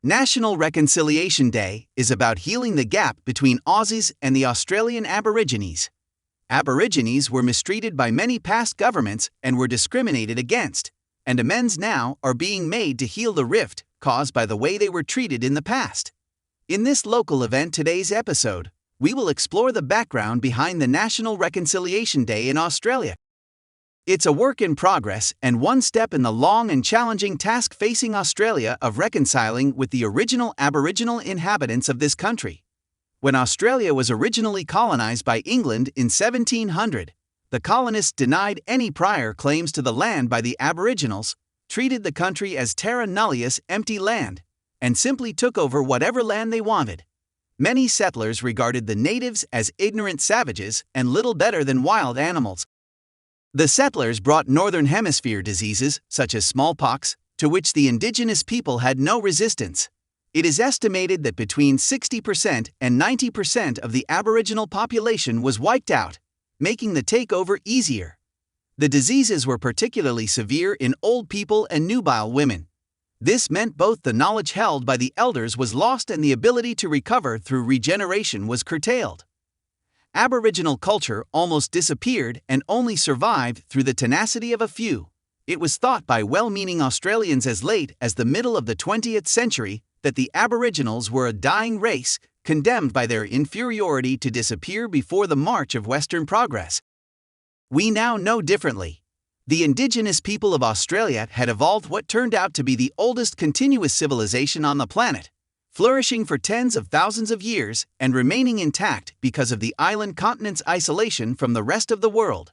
National Reconciliation Day is about healing the gap between Aussies and the Australian Aborigines. Aborigines were mistreated by many past governments and were discriminated against, and amends now are being made to heal the rift caused by the way they were treated in the past. In this Local Event Today's episode, we will explore the background behind the National Reconciliation Day in Australia. It's a work in progress and one step in the long and challenging task facing Australia of reconciling with the original Aboriginal inhabitants of this country. When Australia was originally colonized by England in 1700, the colonists denied any prior claims to the land by the Aboriginals, treated the country as terra nullius, empty land, and simply took over whatever land they wanted. Many settlers regarded the natives as ignorant savages and little better than wild animals. The settlers brought Northern Hemisphere diseases, such as smallpox, to which the indigenous people had no resistance. It is estimated that between 60% and 90% of the Aboriginal population was wiped out, making the takeover easier. The diseases were particularly severe in old people and nubile women. This meant both the knowledge held by the elders was lost and the ability to recover through regeneration was curtailed. Aboriginal culture almost disappeared and only survived through the tenacity of a few. It was thought by well-meaning Australians as late as the middle of the 20th century that the Aboriginals were a dying race, condemned by their inferiority to disappear before the march of Western progress. We now know differently. The indigenous people of Australia had evolved what turned out to be the oldest continuous civilization on the planet, flourishing for tens of thousands of years and remaining intact because of the island continent's isolation from the rest of the world.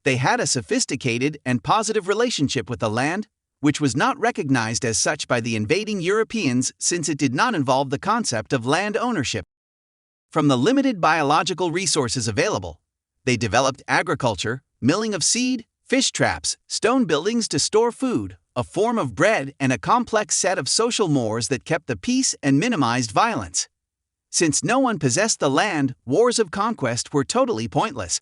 They had a sophisticated and positive relationship with the land, which was not recognized as such by the invading Europeans since it did not involve the concept of land ownership. From the limited biological resources available, they developed agriculture, milling of seed, fish traps, stone buildings to store food, a form of bread, and a complex set of social mores that kept the peace and minimized violence. Since no one possessed the land, wars of conquest were totally pointless.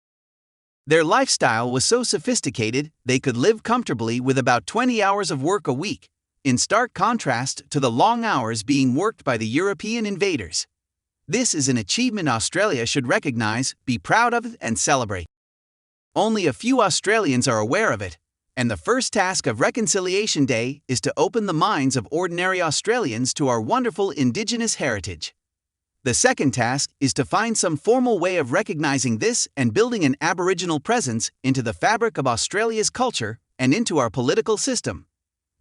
Their lifestyle was so sophisticated they could live comfortably with about 20 hours of work a week, in stark contrast to the long hours being worked by the European invaders. This is an achievement Australia should recognize, be proud of, and celebrate. Only a few Australians are aware of it, and the first task of Reconciliation Day is to open the minds of ordinary Australians to our wonderful Indigenous heritage. The second task is to find some formal way of recognizing this and building an Aboriginal presence into the fabric of Australia's culture and into our political system.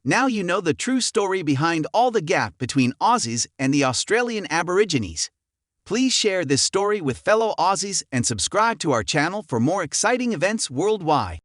Now you know the true story behind all the gap between Aussies and the Australian Aborigines. Please share this story with fellow Aussies and subscribe to our channel for more exciting events worldwide.